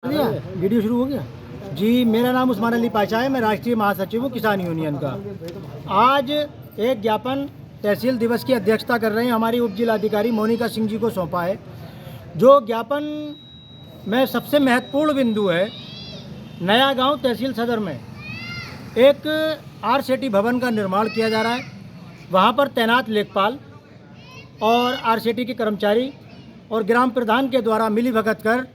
Video शुरू हो गया जी। मेरा नाम उस्मान अली पाशा है, मैं राष्ट्रीय महासचिव हूँ किसान यूनियन का। आज एक ज्ञापन तहसील दिवस की अध्यक्षता कर रहे हैं हमारी उप जिलाधिकारी मोनिका सिंह जी को सौंपा है। जो ज्ञापन में सबसे महत्वपूर्ण बिंदु है, नया गांव तहसील सदर में एक आरसीटी भवन का निर्माण किया जा रहा है। वहां पर तैनात लेखपाल और आरसीटी के कर्मचारी और ग्राम प्रधान के द्वारा मिली भगत कर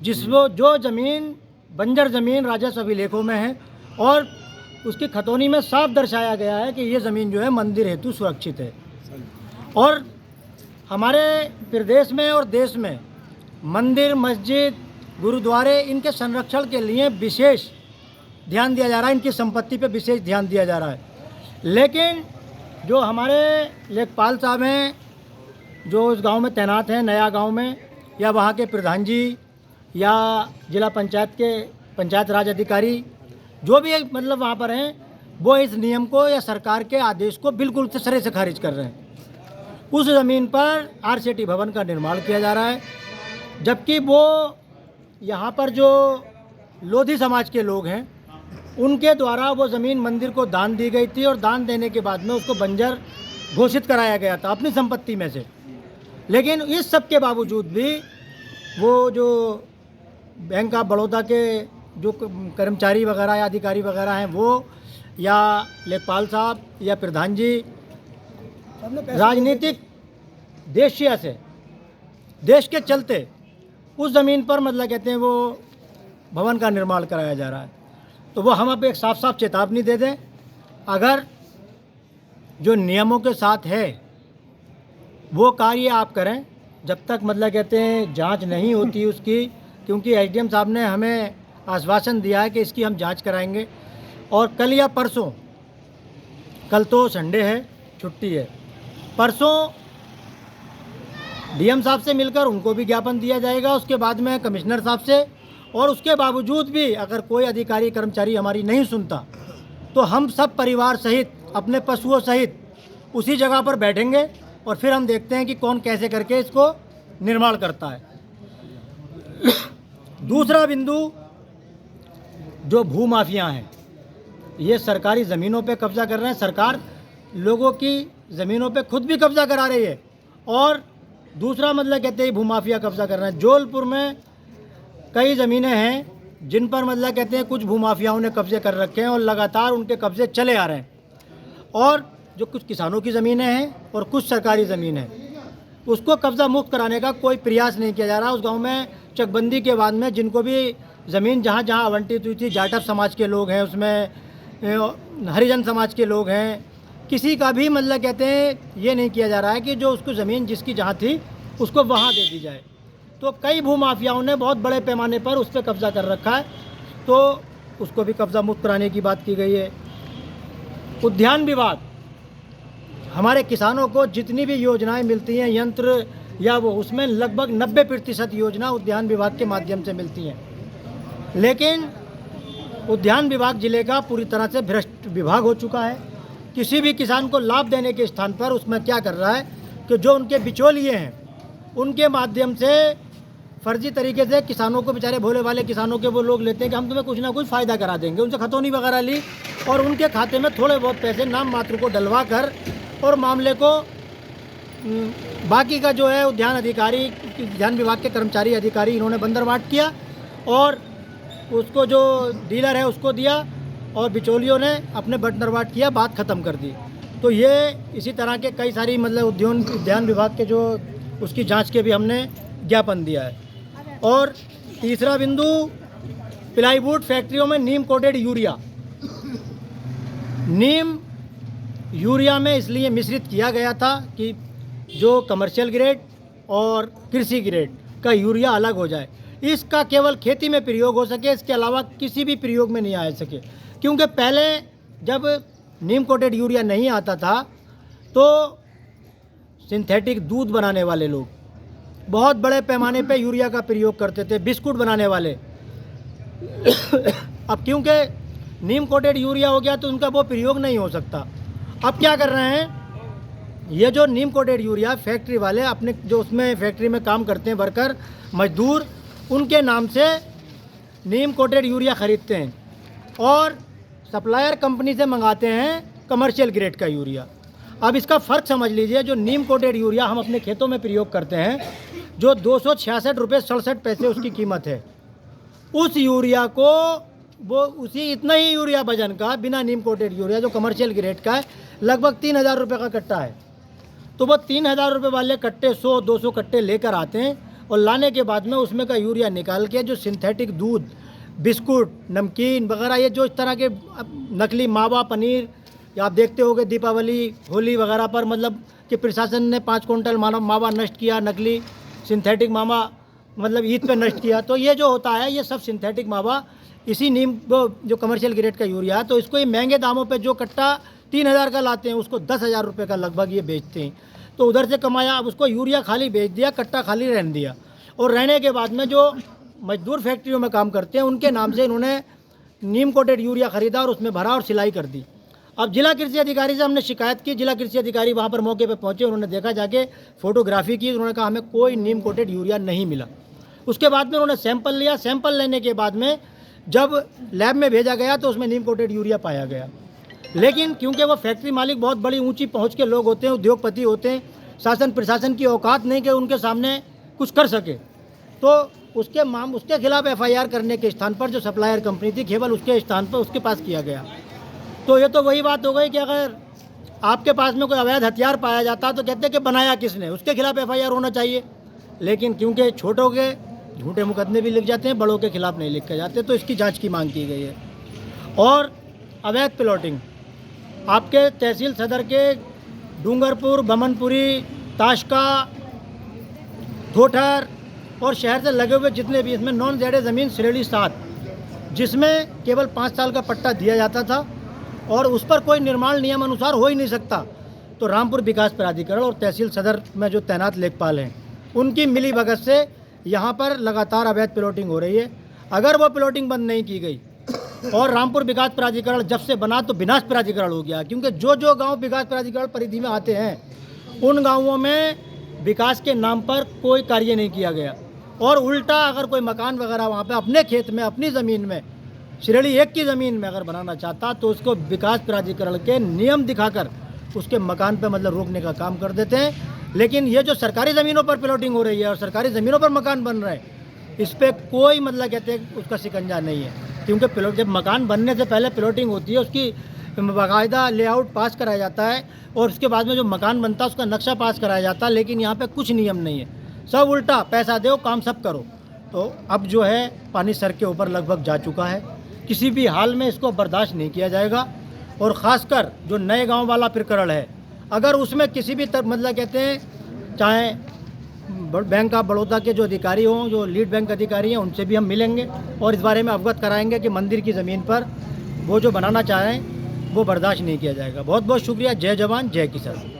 जिसको जो ज़मीन बंजर ज़मीन राजस्व अभिलेखों में है और उसकी खतौनी में साफ दर्शाया गया है कि ये ज़मीन जो है मंदिर हेतु सुरक्षित है। और हमारे प्रदेश में और देश में मंदिर, मस्जिद, गुरुद्वारे, इनके संरक्षण के लिए विशेष ध्यान दिया जा रहा है, इनकी संपत्ति पे विशेष ध्यान दिया जा रहा है। लेकिन जो हमारे लेखपाल साहब हैं जो उस गांव में तैनात हैं, नया गांव में, या वहाँ के प्रधान जी या जिला पंचायत के पंचायत राज अधिकारी जो भी मतलब वहाँ पर हैं, वो इस नियम को या सरकार के आदेश को बिल्कुल से सिरे से खारिज कर रहे हैं। उस ज़मीन पर आरसीटी भवन का निर्माण किया जा रहा है, जबकि वो यहाँ पर जो लोधी समाज के लोग हैं उनके द्वारा वो ज़मीन मंदिर को दान दी गई थी और दान देने के बाद में उसको बंजर घोषित कराया गया था अपनी संपत्ति में से। लेकिन इस सब के बावजूद भी वो जो बैंक ऑफ बड़ौदा के जो कर्मचारी वगैरह या अधिकारी वगैरह हैं वो या लेखपाल साहब या प्रधान जी राजनीतिक देशिया से देश के चलते उस ज़मीन पर मतलब कहते हैं वो भवन का निर्माण कराया जा रहा है। तो वो हम अब एक साफ साफ चेतावनी दे दें, अगर जो नियमों के साथ है वो कार्य आप करें, जब तक मतलब कहते हैं जांच नहीं होती उसकी, क्योंकि एसडीएम साहब ने हमें आश्वासन दिया है कि इसकी हम जांच कराएंगे। और कल या परसों, कल तो संडे है, छुट्टी है, परसों डीएम साहब से मिलकर उनको भी ज्ञापन दिया जाएगा, उसके बाद में कमिश्नर साहब से। और उसके बावजूद भी अगर कोई अधिकारी कर्मचारी हमारी नहीं सुनता तो हम सब परिवार सहित अपने पशुओं सहित उसी जगह पर बैठेंगे और फिर हम देखते हैं कि कौन कैसे करके इसको निर्माण करता है। दूसरा बिंदु, जो भूमाफिया हैं ये सरकारी ज़मीनों पे कब्जा कर रहे हैं, सरकार लोगों की ज़मीनों पे खुद भी कब्जा करा रही है। और दूसरा मतलब कहते हैं भूमाफिया कब्जा कर रहे हैं। जौलपुर में कई ज़मीनें हैं जिन पर मतलब कहते हैं कुछ भूमाफियाओं ने कब्जे कर रखे हैं और लगातार उनके कब्जे चले आ रहे हैं। और जो कुछ किसानों की ज़मीनें हैं और कुछ सरकारी ज़मीन है, उसको कब्ज़ा मुक्त कराने का कोई प्रयास नहीं किया जा रहा। उस गांव में चकबंदी के बाद में जिनको भी ज़मीन जहां जहां आवंटित हुई थी, जाटव समाज के लोग हैं, उसमें हरिजन समाज के लोग हैं, किसी का भी मतलब कहते हैं ये नहीं किया जा रहा है कि जो उसको ज़मीन जिसकी जहां थी उसको वहां दे दी जाए। तो कई भूमाफियाओं ने बहुत बड़े पैमाने पर उस पर कब्ज़ा कर रखा है, तो उसको भी कब्ज़ा मुक्त कराने की बात की गई है। उद्यान विभाग हमारे किसानों को जितनी भी योजनाएं मिलती हैं, यंत्र या वो, उसमें लगभग 90% योजना उद्यान विभाग के माध्यम से मिलती हैं। लेकिन उद्यान विभाग जिले का पूरी तरह से भ्रष्ट विभाग हो चुका है। किसी भी किसान को लाभ देने के स्थान पर उसमें क्या कर रहा है कि जो उनके बिचौलिए हैं उनके माध्यम से फर्जी तरीके से किसानों को, बेचारे भोले वाले किसानों के वो लोग लेते हैं कि हम तुम्हें कुछ ना कुछ फ़ायदा करा देंगे, उनसे खतौनी वगैरह ली और उनके खाते में थोड़े बहुत पैसे नाम मात्र को डलवा कर और मामले को बाकी का जो है उद्यान अधिकारी, उद्यान विभाग के कर्मचारी अधिकारी, इन्होंने बंदरबाट किया और उसको जो डीलर है उसको दिया और बिचौलियों ने अपने बंदरबाट किया, बात ख़त्म कर दी। तो ये इसी तरह के कई सारी मतलब उद्यान विभाग के जो उसकी जांच के भी हमने ज्ञापन दिया है। और तीसरा बिंदु, प्लाईवुड फैक्ट्रियों में नीम कोटेड यूरिया, नीम यूरिया में इसलिए मिश्रित किया गया था कि जो कमर्शियल ग्रेड और कृषि ग्रेड का यूरिया अलग हो जाए, इसका केवल खेती में प्रयोग हो सके, इसके अलावा किसी भी प्रयोग में नहीं आ सके। क्योंकि पहले जब नीम कोटेड यूरिया नहीं आता था तो सिंथेटिक दूध बनाने वाले लोग बहुत बड़े पैमाने पे यूरिया का प्रयोग करते थे, बिस्कुट बनाने वाले। अब क्योंकि नीम कोटेड यूरिया हो गया तो उनका वो प्रयोग नहीं हो सकता। अब क्या कर रहे हैं, ये जो नीम कोटेड यूरिया फैक्ट्री वाले अपने जो उसमें फैक्ट्री में काम करते हैं वर्कर मजदूर, उनके नाम से नीम कोटेड यूरिया ख़रीदते हैं और सप्लायर कंपनी से मंगाते हैं कमर्शियल ग्रेड का यूरिया। अब इसका फ़र्क समझ लीजिए, जो नीम कोटेड यूरिया हम अपने खेतों में प्रयोग करते हैं, जो 266 रुपये 67 पैसे उसकी कीमत है, उस यूरिया को वो उसी इतना ही यूरिया वजन का बिना नीम कोटेड यूरिया जो कमर्शियल ग्रेड का है लगभग 3,000 रुपये का कट्टा है। तो वो 3,000 रुपये वाले कट्टे 100-200 कट्टे लेकर आते हैं और लाने के बाद में उसमें का यूरिया निकाल के जो सिंथेटिक दूध, बिस्कुट, नमकीन वगैरह, ये जो इस तरह के नकली मावा पनीर, या आप देखते होंगे दीपावली होली वगैरह पर मतलब कि प्रशासन ने 5 कुंटल मावा नष्ट किया, नकली सिंथेटिक मावा मतलब ईद पे नष्ट किया। तो ये जो होता है ये सब सिंथेटिक मावा इसी नीम जो कमर्शियल ग्रेड का यूरिया है, तो इसको ये महंगे दामों पे जो कट्टा 3,000 का लाते हैं उसको 10,000 रुपये का लगभग ये बेचते हैं। तो उधर से कमाया, अब उसको यूरिया खाली बेच दिया, कट्टा खाली रहने दिया। और रहने के बाद में जो मजदूर फैक्ट्रियों में काम करते हैं उनके नाम से इन्होंने नीम कोटेड यूरिया ख़रीदा और उसमें भरा और सिलाई कर दी। अब जिला कृषि अधिकारी से हमने शिकायत की, जिला कृषि अधिकारी वहाँ पर मौके पे पहुँचे, उन्होंने देखा, जाके फोटोग्राफी की, उन्होंने कहा हमें कोई नीम कोटेड यूरिया नहीं मिला। उसके बाद में उन्होंने सैंपल लिया, सैंपल लेने के बाद में जब लैब में भेजा गया तो उसमें नीम कोटेड यूरिया पाया गया। लेकिन क्योंकि वो फैक्ट्री मालिक बहुत बड़ी ऊंची पहुंच के लोग होते हैं, उद्योगपति होते हैं, शासन प्रशासन की औकात नहीं कि उनके सामने कुछ कर सके, तो उसके खिलाफ FIR करने के स्थान पर जो सप्लायर कंपनी थी केवल उसके स्थान पर उसके पास किया गया। तो ये तो वही बात हो गई कि अगर आपके पास में कोई अवैध हथियार पाया जाता तो कहते कि बनाया किसने, उसके खिलाफ FIR होना चाहिए। लेकिन क्योंकि छोटों के झूठे मुकदमे भी लिख जाते हैं, बड़ों के खिलाफ नहीं लिखे जाते, तो इसकी जांच की मांग की गई है। और अवैध प्लॉटिंग आपके तहसील सदर के डूंगरपुर, बमनपुरी, ताशका, थोठर और शहर से लगे हुए जितने भी इसमें नॉन जेडे ज़मीन श्रेणी 7, जिसमें केवल 5 साल का पट्टा दिया जाता था और उस पर कोई निर्माण नियम अनुसार हो ही नहीं सकता, तो रामपुर विकास प्राधिकरण और तहसील सदर में जो तैनात लेखपाल हैं उनकी मिली भगत से यहाँ पर लगातार अवैध प्लॉटिंग हो रही है। अगर वो प्लॉटिंग बंद नहीं की गई और रामपुर विकास प्राधिकरण जब से बना तो विनाश प्राधिकरण हो गया, क्योंकि जो जो गांव विकास प्राधिकरण परिधि में आते हैं उन गांवों में विकास के नाम पर कोई कार्य नहीं किया गया। और उल्टा अगर कोई मकान वगैरह वहाँ पे अपने खेत में, अपनी ज़मीन में, श्रेणी 1 की ज़मीन में अगर बनाना चाहता तो उसको विकास प्राधिकरण के नियम दिखाकर उसके मकान पे मतलब रोकने का काम कर देते हैं। लेकिन ये जो सरकारी ज़मीनों पर प्लॉटिंग हो रही है और सरकारी ज़मीनों पर मकान बन रहे हैं, इस पर कोई मतलब कहते हैं उसका शिकंजा नहीं है, क्योंकि जब मकान बनने से पहले प्लॉटिंग होती है उसकी बाकायदा लेआउट पास कराया जाता है और उसके बाद में जो मकान बनता है उसका नक्शा पास कराया जाता है। लेकिन यहाँ पे कुछ नियम नहीं है, सब उल्टा, पैसा दो काम सब करो। तो अब जो है पानी सर के ऊपर लगभग जा चुका है, किसी भी हाल में इसको बर्दाश्त नहीं किया जाएगा। और ख़ासकर जो नए गांव वाला प्रकरण है, अगर उसमें किसी भी मतलब कहते हैं चाहे बैंक ऑफ बड़ौदा के जो अधिकारी हों, जो लीड बैंक अधिकारी हैं, उनसे भी हम मिलेंगे और इस बारे में अवगत कराएंगे कि मंदिर की ज़मीन पर वो जो बनाना चाहें वो बर्दाश्त नहीं किया जाएगा। बहुत बहुत शुक्रिया। जय जवान जय किसान।